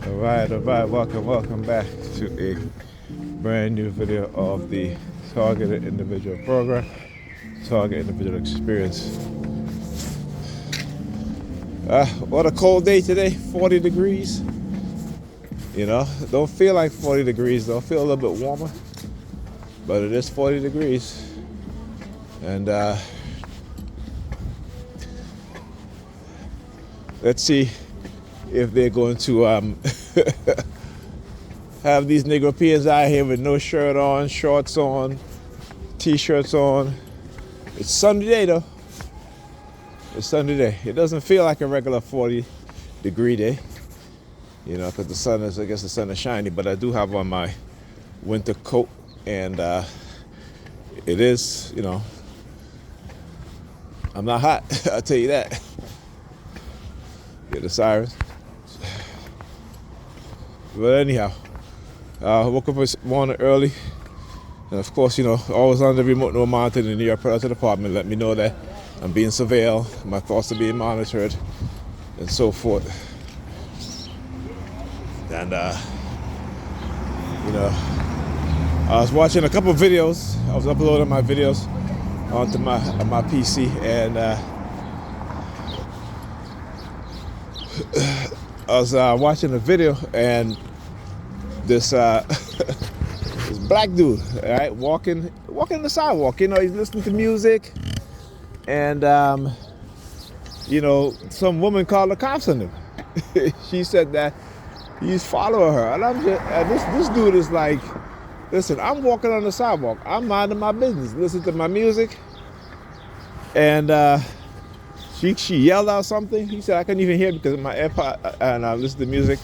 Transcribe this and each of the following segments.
All right, welcome back to a brand new video of the Targeted Individual Program, Target Individual Experience. What a cold day today, 40 degrees. You know, don't feel like 40 degrees, though. Feel a little bit warmer, but it is 40 degrees. And let's see if they're going to have these Negropeans out here with no shirt on, shorts on, t-shirts on. It's sunny day though. It's sunny day. It doesn't feel like a regular 40 degree day, you know, because the sun is, I guess the sun is shiny, but I do have on my winter coat, and it is, you know, I'm not hot, I'll tell you that. Get the sirens. But anyhow, woke up this morning early, and of course, you know, always on the remote monitoring in the New York Predators Department, let me know that I'm being surveilled, my thoughts are being monitored, and so forth. And you know, I was watching a couple of videos. I was uploading my videos onto my PC, and I was watching a video, and this this black dude, right, walking the sidewalk. You know, he's listening to music, and you know, some woman called the cops on him. She said that he's following her, and I'm just this dude is like, listen, I'm walking on the sidewalk, I'm minding my business, listening to my music, and she yelled out something. He said I couldn't even hear it because of my AirPod, and I listened to music,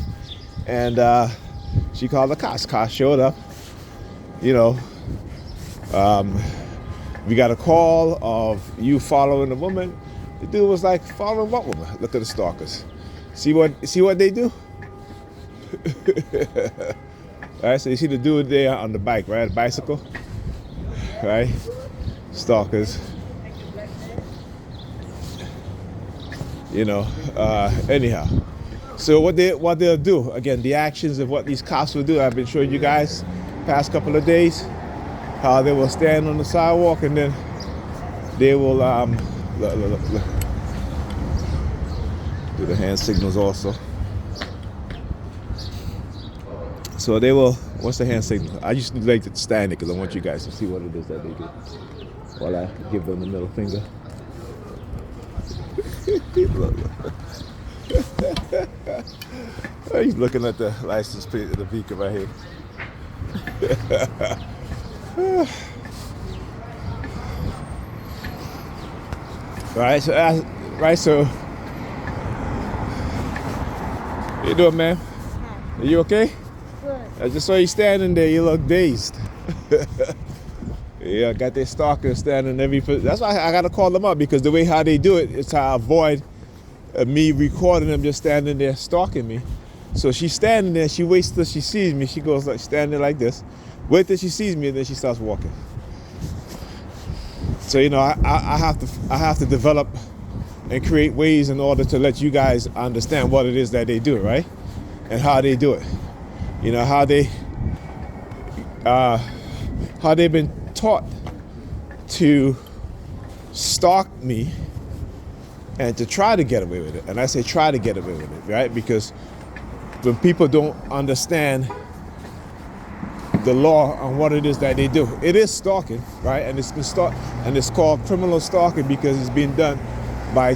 and she called the cops. Cops showed up. You know, we got a call of you following the woman. The dude was like, following what woman? Look at the stalkers. See what they do? All right, so you see the dude there on the bike, right? A bicycle, right? Stalkers. You know, anyhow. So what they'll do, again, the actions of what these cops will do, I've been showing you guys past couple of days, how they will stand on the sidewalk, and then they will look. Do the hand signals also. So they will, what's the hand signal? I used to like to stand it because I want you guys to see what it is that they do while I give them the middle finger. He's looking at the license plate of the vehicle right here. So how you doing, man? Are you okay? Good. I just saw you standing there. You look dazed. Yeah, I got their stalkers standing every. That's why I gotta call them up, because the way how they do it is to avoid me recording them just standing there stalking me. So she's standing there. She waits till she sees me. She goes like standing like this, wait till she sees me, and then she starts walking. So you know, I have to develop and create ways in order to let you guys understand what it is that they do, right, and how they do it. You know, how they've been taught to stalk me and to try to get away with it. And I say try to get away with it, right? Because when people don't understand the law on what it is that they do, it is stalking, right? And it's been and it's called criminal stalking because it's being done by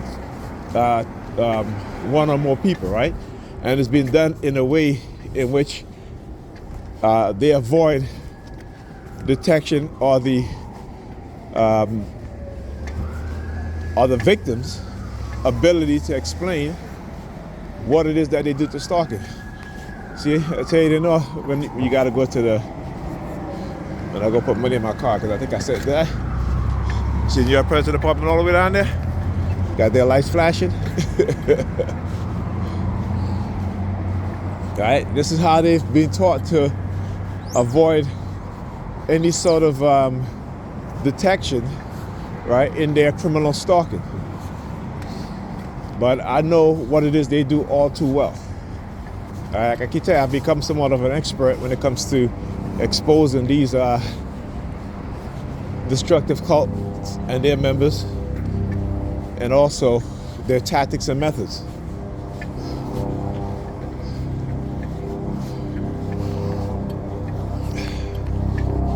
one or more people, right? And it's been done in a way in which they avoid detection or the victim's ability to explain what it is that they do to stalking. See, I tell you, they know when you got to go to the. When I go put money in my car, because I think I said that. See, you're President Department all the way down there. Got their lights flashing. Right. This is how they've been taught to avoid any sort of detection, right, in their criminal stalking. But I know what it is they do all too well. I can tell you, I've become somewhat of an expert when it comes to exposing these destructive cults and their members, and also their tactics and methods.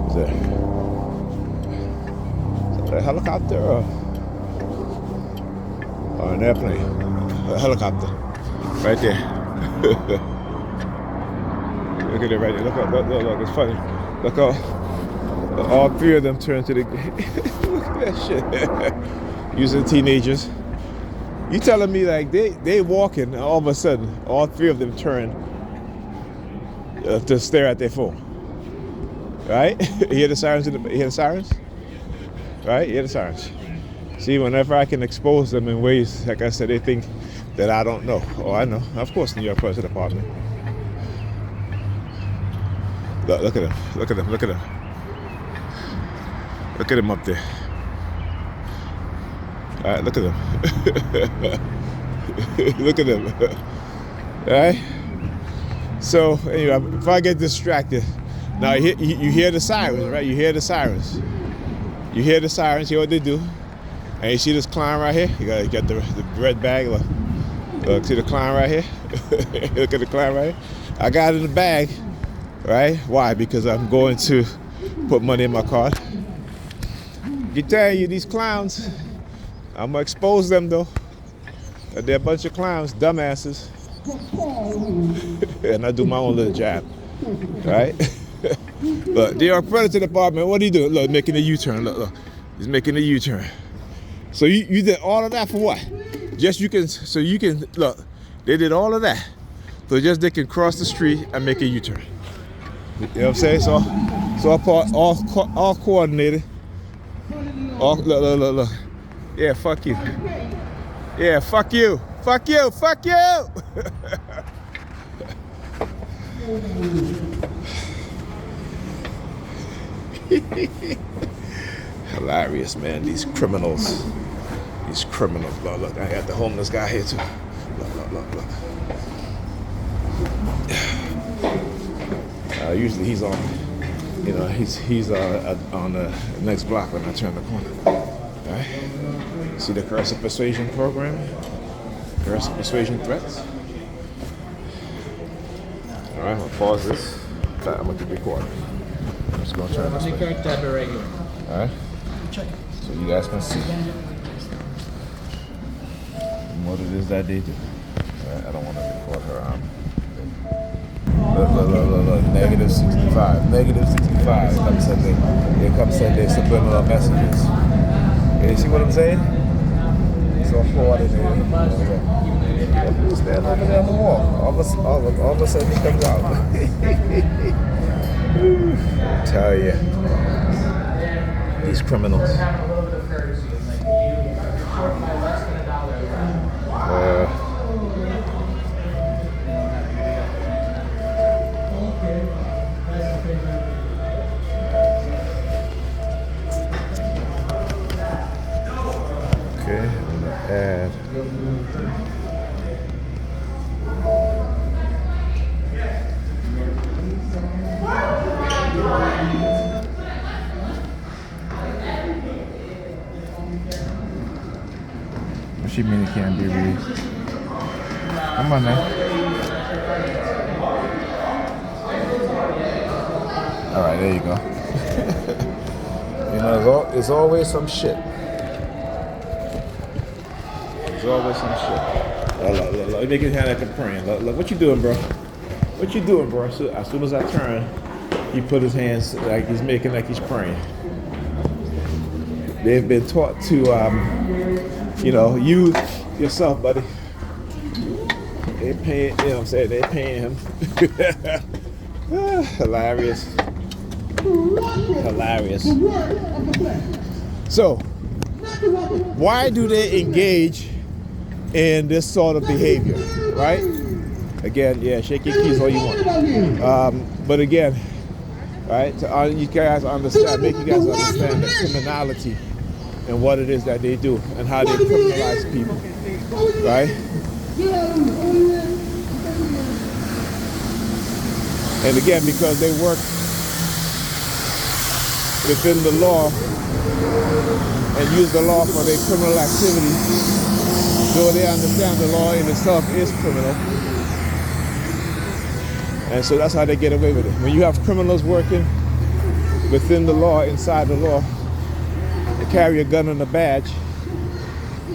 Is that a helicopter or an airplane? A helicopter, right there. Look at it right there. Look, it's funny. Look how all three of them turn to the look at that shit. Using teenagers. You telling me like they walking, and all of a sudden all three of them turn to stare at their phone. Right? You hear the sirens? You hear the sirens? Right? You hear the sirens. See, whenever I can expose them in ways, like I said, they think that I don't know. Oh, I know. Of course, New York President Department. Look at him. Look at him. Look at him. Look at him up there. All right, look at him. Look at him. All right? So, anyway, if I get distracted, now you hear the sirens, right? You hear the sirens. You hear the sirens, hear what they do. And you see this clown right here? You got the red bag. Look, see the clown right here? Look at the clown right here? I got it in the bag, right? Why? Because I'm going to put money in my card. I tell you, these clowns, I'm going to expose them, though. They're a bunch of clowns, dumbasses. And I do my own little jab, right? Look, they are Predator Department. What are you doing? Look, making a U-turn. Look. He's making a U-turn. So you did all of that for what? Just so you can, look, they did all of that. So just they can cross the street and make a U-turn. You know what I'm saying? So all coordinated. Look. Yeah, fuck you. Yeah, fuck you. Fuck you. Fuck you. Hilarious, man. These criminals. Look. I got the homeless guy here too. Look. Usually he's on, he's on the next block when I turn the corner. All right. See the coercive persuasion program? Coercive persuasion threats. All right, I'm gonna pause this. I'm gonna record. I'm just gonna turn this way. All right. So you guys can see what it is that they do. All right, I don't want to record her. Look, negative 65. Negative 65. Here comes their subliminal messages. You see what I'm saying? It's all coordinated. Stand over there on the wall. All of a sudden he comes out. Tell you. These criminals. Okay, I'm gonna add. What you mean it can't be read? Come on now. All right, there you go. There's always some shit. There's always some shit. Look, make it sound like I'm praying. Look, what you doing, bro? What you doing, bro? So, as soon as I turn, he put his hands like he's making like he's praying. They've been taught to, you yourself, buddy. They're paying, you know what I'm saying? They're paying him. Hilarious. So, why do they engage in this sort of behavior, right? Again, yeah, shake your keys all you want. But again, right, you guys understand, make you guys understand the criminality and what it is that they do and how they criminalize people, right? And again, because they work within the law and use the law for their criminal activity, though they understand the law in itself is criminal. And so that's how they get away with it. When you have criminals working within the law, inside the law, they carry a gun and a badge,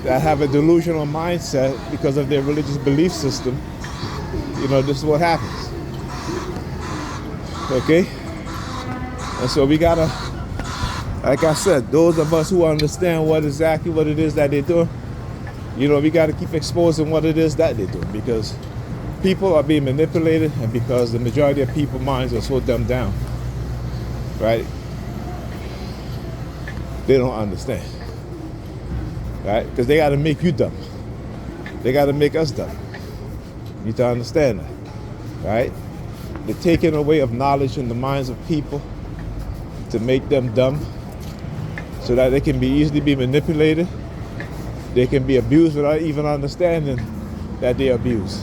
that have a delusional mindset because of their religious belief system, you know, this is what happens. Okay? And so we gotta, like I said, those of us who understand exactly what it is that they're doing, you know, we gotta keep exposing what it is that they're doing, because people are being manipulated, and because the majority of people's minds are so dumbed down, right? They don't understand, right? Because they got to make you dumb. They got to make us dumb. You need to understand that, right? The taking away of knowledge in the minds of people to make them dumb, so that they can be easily be manipulated. They can be abused without even understanding that they're abused.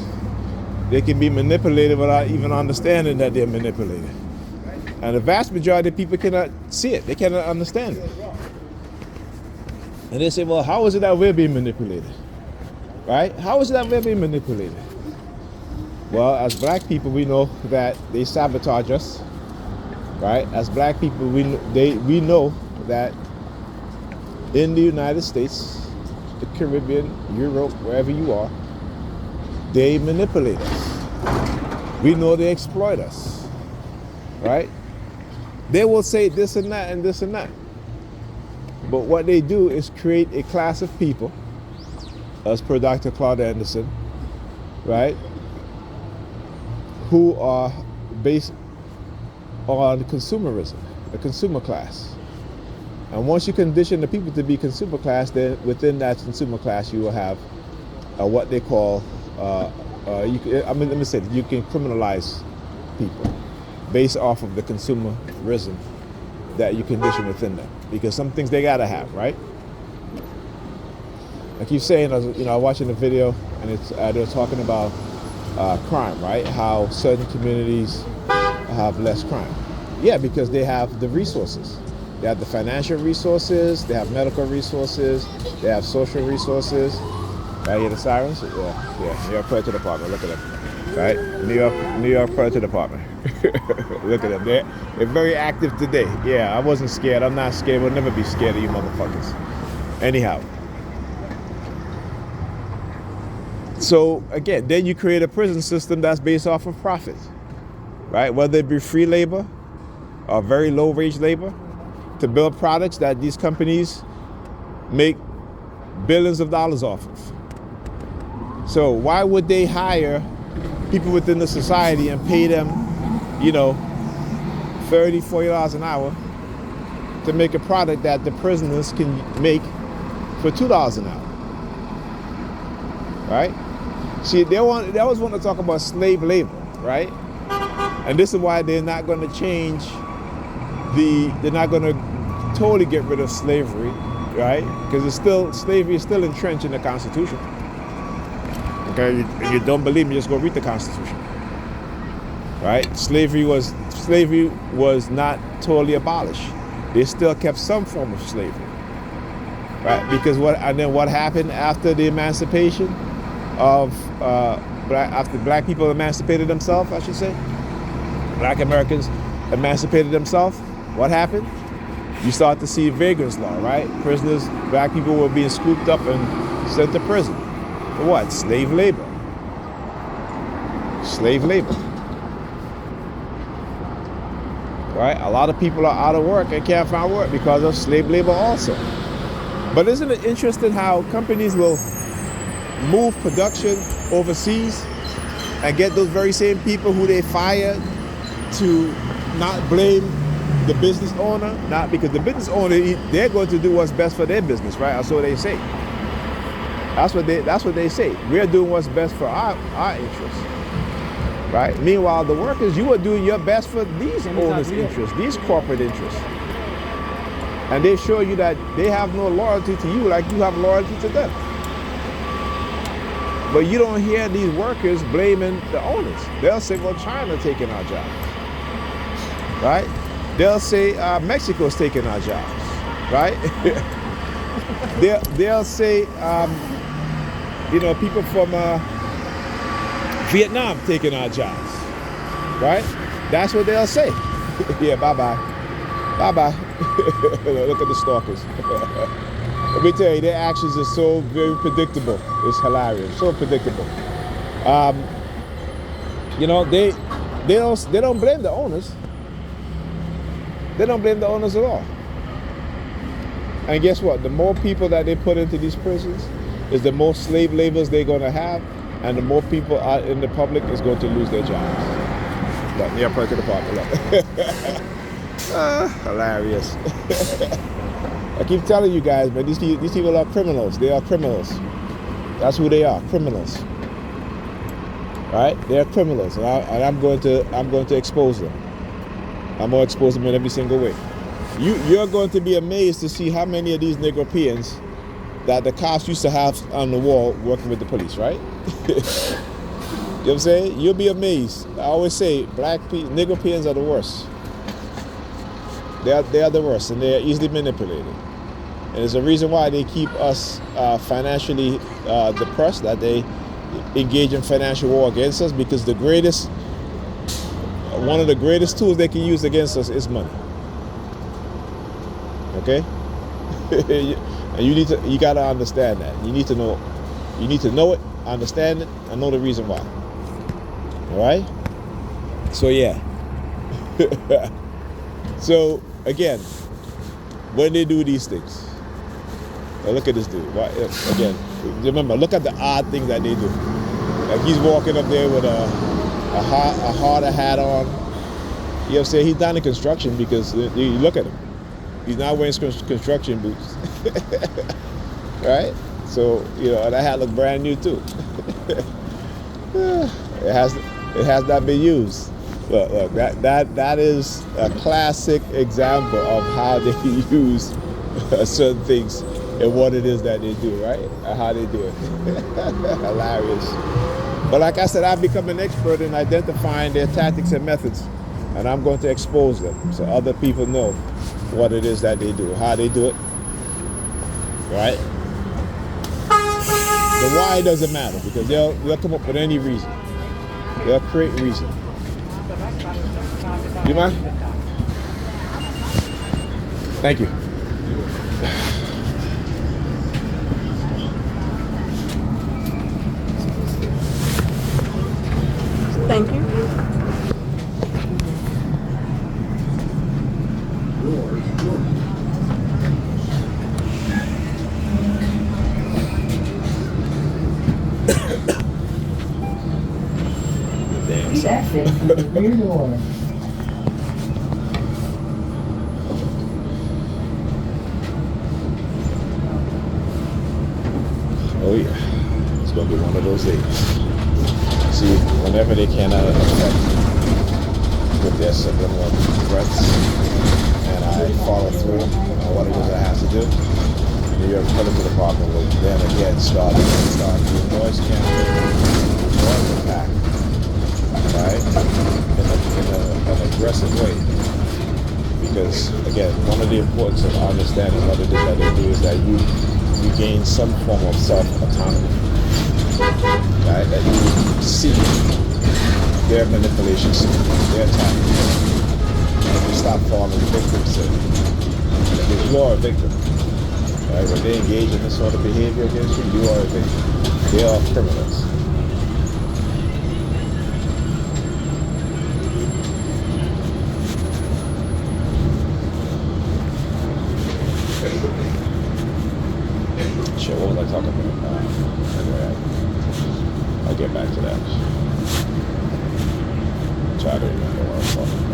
They can be manipulated without even understanding that they're manipulated. And the vast majority of people cannot see it. They cannot understand it. And they say, well, how is it that we're being manipulated? Right? How is it that we're being manipulated? Well, as black people, we know that they sabotage us. Right? As black people, we know that in the United States, the Caribbean, Europe, wherever you are, they manipulate us. We know they exploit us. Right? They will say this and that and this and that. But what they do is create a class of people, as per Dr. Claude Anderson, right, who are based on consumerism, the consumer class. And once you condition the people to be consumer class, then within that consumer class you will have what they call, let me say, you can criminalize people based off of the consumerism that you condition within them, because some things they gotta have, right? I keep saying, you know, I was watching a video and it's they're talking about crime, right? How certain communities have less crime. Yeah, because they have the resources. They have the financial resources, they have medical resources, they have social resources. Right, hear the sirens? Yeah. New York Predator Department. Look at them. Right, New York Predator Department. Look at them. They're very active today. Yeah, I wasn't scared. I'm not scared. We'll never be scared of you motherfuckers. Anyhow. So again, then you create a prison system that's based off of profit, right? Whether it be free labor or very low wage labor, to build products that these companies make billions of dollars off of. So why would they hire people within the society and pay them, you know, $30, $40 an hour to make a product that the prisoners can make for $2 an hour, right? See, they always want to talk about slave labor, right? And this is why they're not going to change they're not going to totally get rid of slavery, right? Because slavery is still entrenched in the Constitution. Okay, if you don't believe me, just go read the Constitution. Right? Slavery was not totally abolished. They still kept some form of slavery. Right? Because what happened after the emancipation of after black people emancipated themselves, I should say, black Americans emancipated themselves, what happened? You start to see vagrants law, right? Prisoners, black people were being scooped up and sent to prison. For what? Slave labor. Slave labor. Right? A lot of people are out of work and can't find work because of slave labor also. But isn't it interesting how companies will move production overseas and get those very same people who they fired to not blame the business owner, not because the business owner, they're going to do what's best for their business, right? That's what they say. That's what they say. We're doing what's best for our interests, right? Meanwhile, the workers, you are doing your best for these owners' interests, these corporate interests. And they show you that they have no loyalty to you like you have loyalty to them. But you don't hear these workers blaming the owners. They'll say, well, China's taking our jobs, right? They'll say Mexico's taking our jobs, right? they'll say, people from Vietnam taking our jobs, right? That's what they'll say. Yeah, bye-bye. Bye-bye. Look at the stalkers. Let me tell you, their actions are so very predictable. It's hilarious, so predictable. They don't blame the owners. They don't blame the owners at all. And guess what? The more people that they put into these prisons is the more slave labors they're going to have, and the more people out in the public is going to lose their jobs. Look, near part to the popular. Hilarious. I keep telling you guys, man, these people are criminals. They are criminals. That's who they are, criminals. Right? They are criminals, and I'm going to expose them. I'm going to expose them in every single way. You're going to be amazed to see how many of these Negropeans that the cops used to have on the wall working with the police, right? You know what I'm saying? You'll be amazed. I always say, Negropeans are the worst. They are the worst, and they are easily manipulated. And there's a reason why they keep us financially depressed, that they engage in financial war against us, because one of the greatest tools they can use against us is money. Okay? And you gotta understand that. You need to know it, understand it, and know the reason why. All right? So yeah. So again, when they do these things, now look at this dude. Again, remember, look at the odd things that they do. Like he's walking up there with a harder hat on. You know what I'm saying? He's down in construction because you look at him. He's not wearing construction boots. Right? So, that hat looked brand new too. It has not been used. Look, that is a classic example of how they use certain things and what it is that they do, right? And how they do it. Hilarious. But like I said, I've become an expert in identifying their tactics and methods, and I'm going to expose them so other people know what it is that they do, how they do it, right? The why doesn't matter, because they'll come up with any reason. They'll create reason. You mind? Thank you. Thank you. Please exit through the rear door. Oh yeah, it's gonna be one of those days. See, whenever they cannot affect with their subliminal threats, and I follow through on what it is I have to do, New York Political Department will then again start doing noise canceling, noise attack, right, in an aggressive way. Because again, one of the importance of understanding what it is that they do is that you gain some form of self-autonomy, right? That you see their manipulations, their tactics, and you stop falling victim to it. Because you are a victim, right? When they engage in this sort of behavior against you, you are a victim. They are criminals. Shit, what was I talking about? Anyway, I'll get back to that. Try to remember what I was talking about.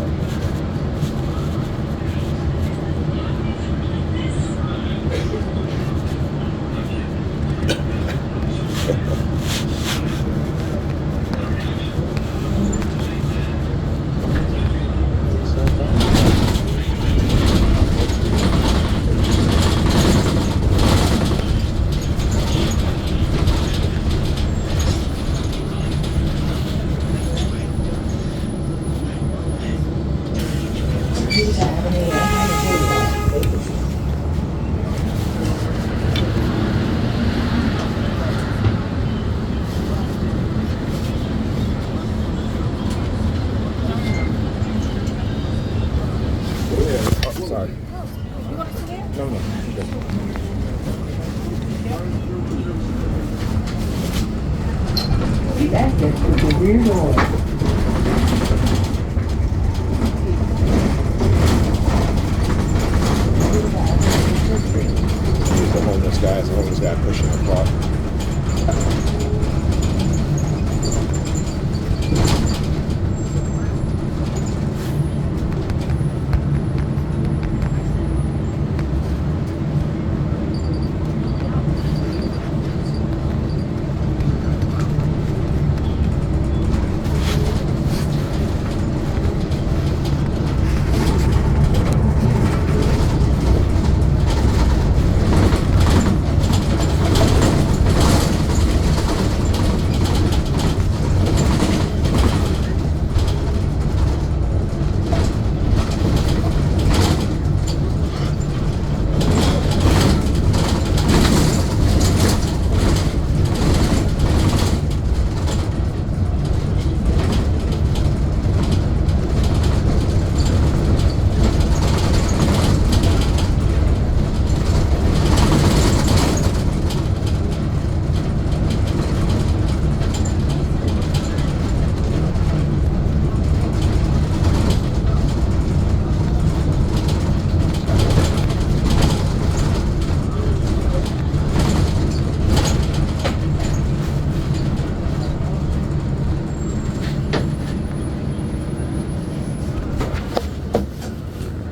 No, no. Please exit through the rear door. Here's the homeless guy. It's a homeless guy pushing a cart.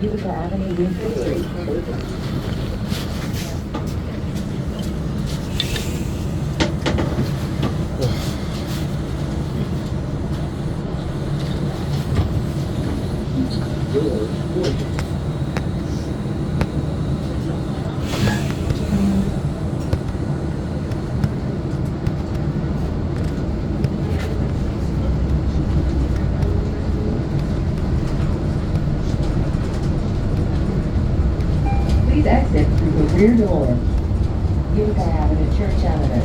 Utica Avenue, Winter Street. Please exit through the rear door. Utica Avenue, Church Avenue.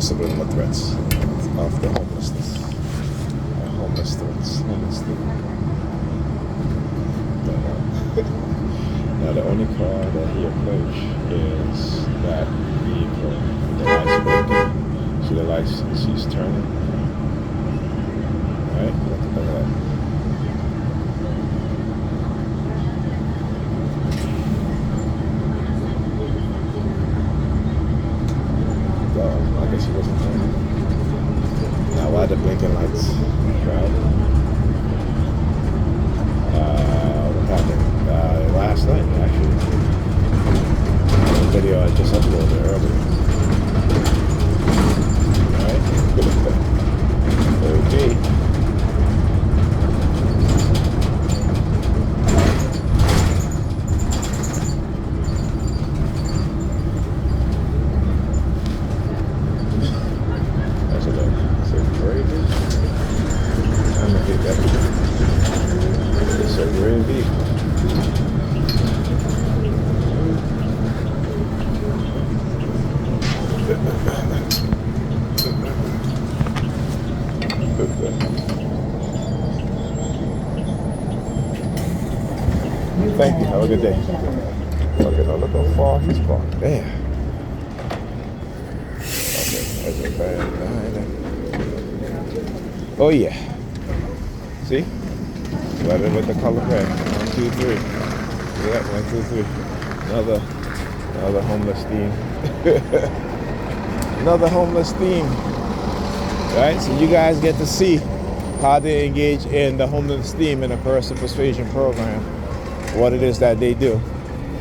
Subliminal threats of the homelessness. Homeless threats. Homeless Now the only car that he approached is that vehicle. The lights working. See the lights? She's turning. Alright, look at that. I guess he wasn't turning. Now why the blinking lights? Right? last night, actually. The video I just uploaded earlier. Alright. Okay. That's a look. It's a very big. I'm gonna get that. It's a very big. Thank you. Have a good day. Okay, now look how far he's parked. Damn. Okay, that's a bad behind that. Oh yeah. See? Letter with the color red. 1, 2, 3. Yeah, 1, 2, 3. Another homeless theme. Another homeless theme. Right? So you guys get to see how they engage in the homeless theme in a coercive persuasion program. What it is that they do.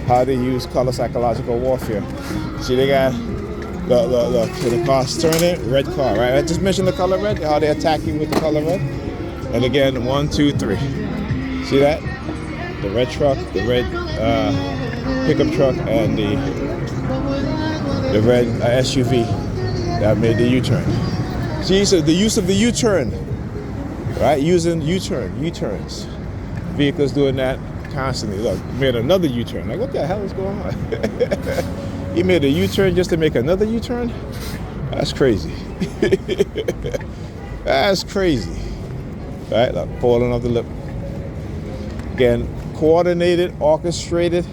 How they use color psychological warfare. See, they got the car's turning, red car, right? I just mentioned the color red, how they attack you with the color red. And again, 1, 2, 3. See that? The red truck, the red pickup truck, and the red SUV that made the U-turn. See, so the use of the U-turn, right? Using U-turns. Vehicles doing that constantly. Look, made another U-turn. Like, what the hell is going on? He made a U-turn just to make another U-turn? That's crazy. That's crazy. Right, look, falling off the lip. Again, coordinated, orchestrated.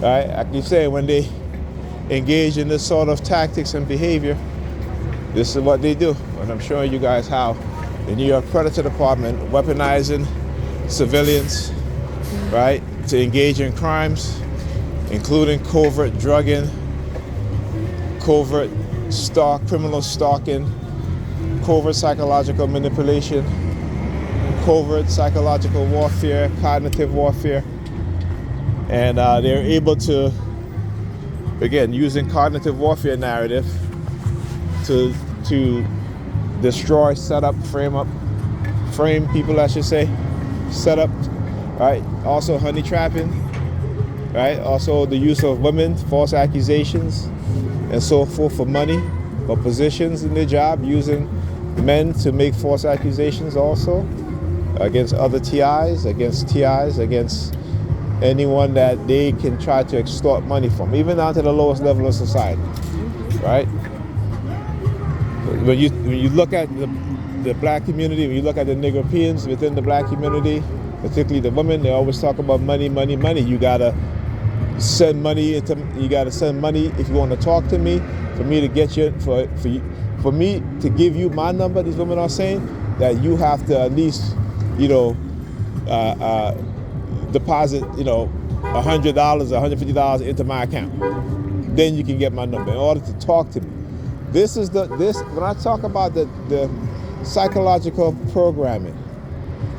Right, I keep saying when they engage in this sort of tactics and behavior, this is what they do. And I'm showing you guys how the New York Predator Department weaponizing civilians, right, to engage in crimes, including covert drugging, covert criminal stalking, covert psychological manipulation, covert psychological warfare, cognitive warfare, and they're able to, again, using cognitive warfare narrative to destroy, set up, frame people, I should say, set up, right? Also honey trapping, right? Also the use of women, false accusations, and so forth for money, for positions in their job, using men to make false accusations also against other TIs, against anyone that they can try to extort money from, even down to the lowest level of society, right? When you look at the black community, when you look at the Negropeans within the black community, particularly the women, they always talk about money, money, money. You gotta send money if you want to talk to me, for me to get you, for me to give you my number. These women are saying that you have to at least, deposit, $100, $150 into my account. Then you can get my number in order to talk to me. When I talk about the psychological programming,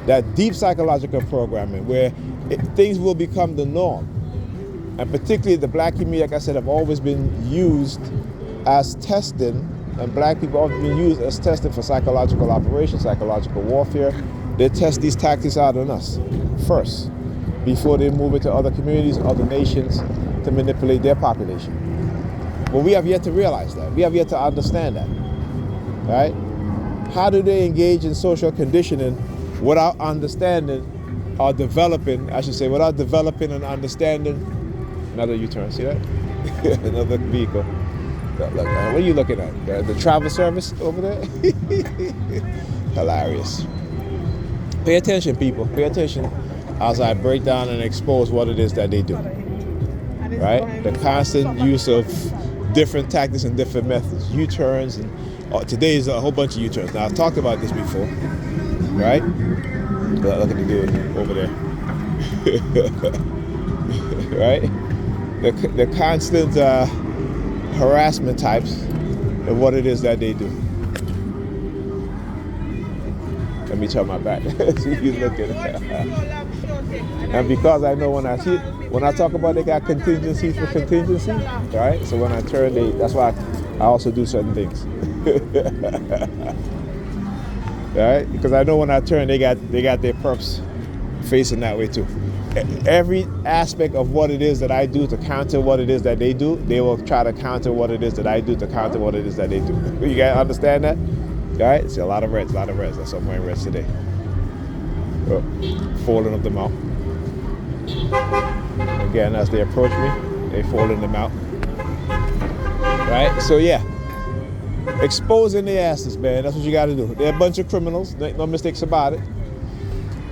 that deep psychological programming where things will become the norm. And particularly the black community, like I said, have always been used as testing, and black people have been used as testing for psychological operations, psychological warfare. They test these tactics out on us first, before they move it to other communities, other nations, to manipulate their population. But we have yet to realize that. We have yet to understand that, right? How do they engage in social conditioning without understanding, or developing, I should say, without developing and understanding? Another U-turn, see that? Another vehicle. Look, what are you looking at? The travel service over there? Hilarious. Pay attention, people. Pay attention as I break down and expose what it is that they do. Right? The constant use of different tactics and different methods. U-turns, and today is a whole bunch of U-turns. Now, I've talked about this before, right? Look at the dude over there. Right? The constant harassment types of what it is that they do. Let me turn my back so you can look at it. And because I know when I talk about they got contingencies for contingency, right? So when I turn, that's why I also do certain things. Right? Because I know when I turn, they got their perps facing that way too. Every aspect of what it is that I do to counter what it is that they do, they will try to counter what it is that I do to counter what it is that they do. You guys understand that? All right? See, a lot of reds. That's why I'm wearing reds today. Oh, folding up the mouth. Again, as they approach me, they folding them out. Right? So yeah, exposing their asses, man. That's what you got to do. They're a bunch of criminals. No mistakes about it.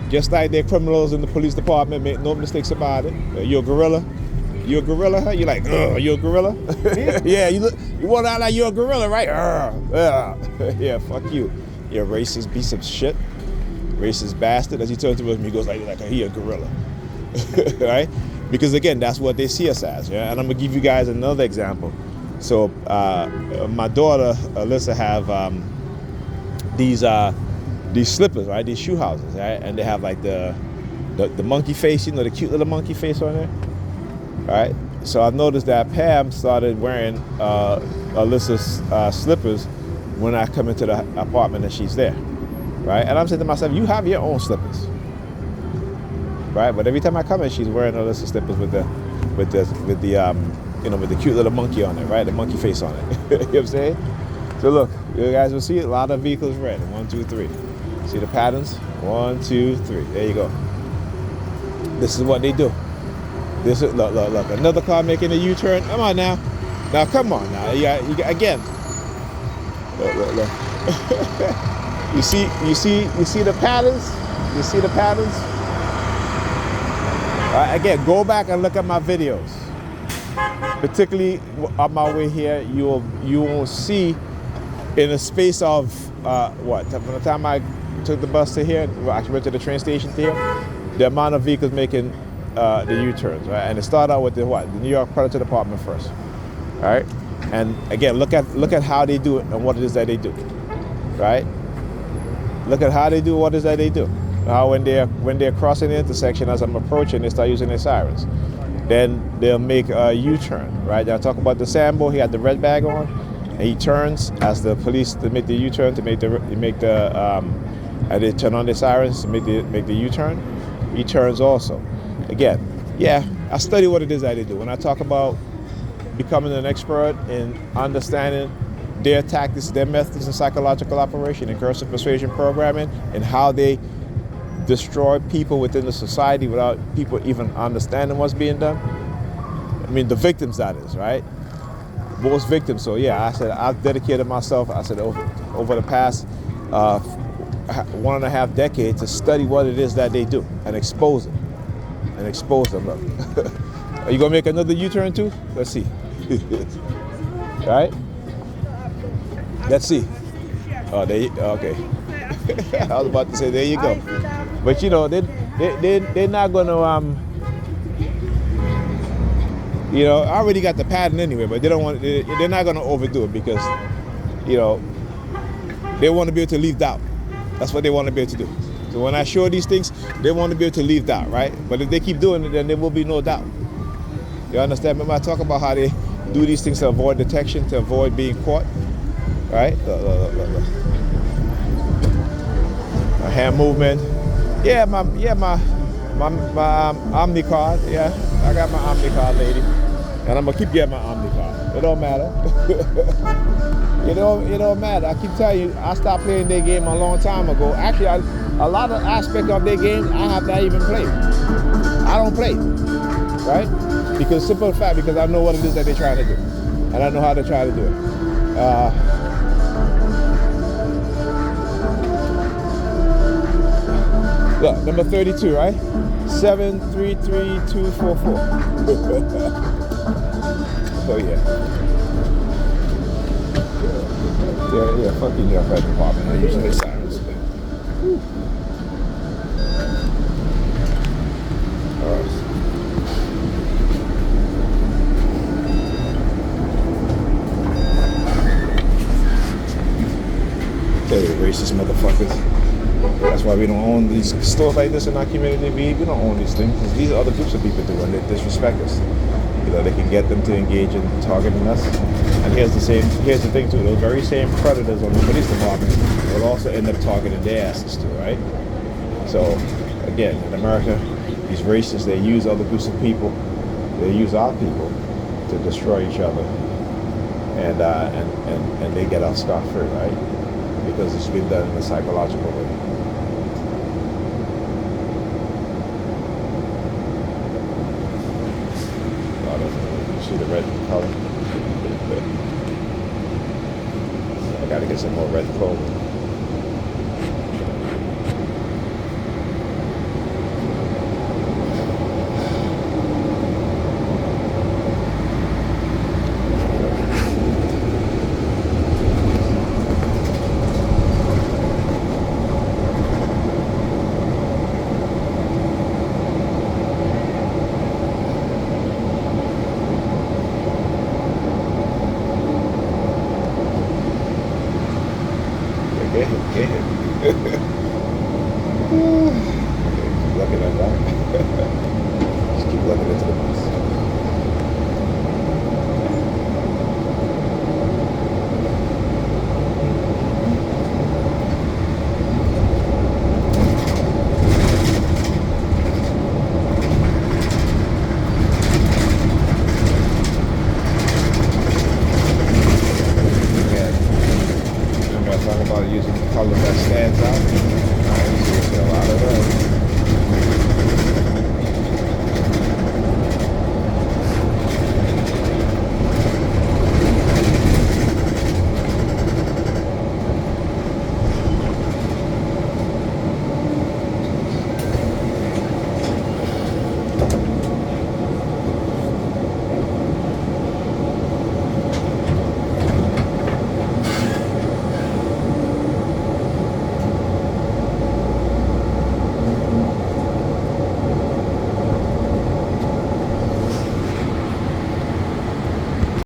Just like they're criminals in the police department, make no mistakes about it. You're a gorilla. You're a gorilla, huh? You're like, you're a gorilla? Yeah, you want to act like you're a gorilla, right? Yeah, fuck you. You're a racist piece of shit. Racist bastard. As he turns to him, he goes like he a gorilla. Right? Because again, that's what they see us as. Yeah? And I'm going to give you guys another example. So my daughter, Alyssa, have these slippers, right? These shoe houses, right? And they have like the monkey face, you know, the cute little monkey face on there, right? So I've noticed that Pam started wearing Alyssa's slippers when I come into the apartment and she's there, right? And I'm saying to myself, you have your own slippers, right? But every time I come in, she's wearing Alyssa's slippers with the cute little monkey on it, right? The monkey face on it. You know what I'm saying? So look, you guys will see a lot of vehicles red. 1, 2, 3. See the patterns? 1, 2, 3. There you go. This is what they do. This is look. Another car making a U-turn. Come on now. Now come on now. You got again. Look. You see the patterns? You see the patterns? Again, go back and look at my videos. Particularly on my way here, you will see in a space of from the time I took the bus to here, actually went to the train station to here, the amount of vehicles making the U-turns, right? And it started out with the New York Predator Department first, all right? And again, look at how they do it and what it is that they do, right? Look at how they do what it is that they do. How when they're crossing the intersection, as I'm approaching, they start using their sirens. Then they'll make a U-turn, right? Now talk about the Sambo. He had the red bag on, and he turns as the police to make the U-turn and they turn on their sirens to make the U-turn. He turns also. Again, yeah, I study what it is that they do. When I talk about becoming an expert in understanding their tactics, their methods in psychological operation and coercive persuasion programming, and how they destroy people within the society without people even understanding what's being done. I mean, the victims, that is, right? Most victims. So yeah, I said I've dedicated myself. I said over the past 1.5 decades to study what it is that they do and expose it. And expose them. Look, are you gonna make another U-turn too? Let's see. All right. Let's see. Oh, okay. I was about to say, there you go. But you know, they're not gonna you know, I already got the pattern anyway, but they're not gonna overdo it because, you know, they want to be able to leave doubt. That's what they want to be able to do. So when I show these things, they want to be able to leave doubt, right? But if they keep doing it, then there will be no doubt. You understand? Remember I talk about how they do these things to avoid detection, to avoid being caught, right? Look. My hand movement. Yeah, my Omni card. Yeah, I got my Omni card, lady, and I'm gonna keep getting my Omni card. It don't matter. It don't matter. I keep telling you, I stopped playing their game a long time ago. Actually, a lot of aspects of their game I have not even played. I don't play, right? Because simple fact, because I know what it is that they're trying to do, and I know how to try to do it. Look, number 32, right? 733-244. So yeah. Yeah, fucking New York Predator Party. They're using their sirens. Alright. Hey, racist motherfuckers. That's why we don't own these stores like this in our community. We don't own these things. These are other groups of people doing it. They disrespect us. You know, they can get them to engage in targeting us. And here's the thing too, those very same predators on the police department will also end up targeting their asses too, right? So again, in America, these racists, they use other groups of people, they use our people to destroy each other. And they get off scot-free, right? Because it's been done in a psychological way. You see the red color? I gotta get some more red clothing. Looking at that. Just keep looking into the bus. Remember I talk about using the color that stands out? I used to see a lot of that.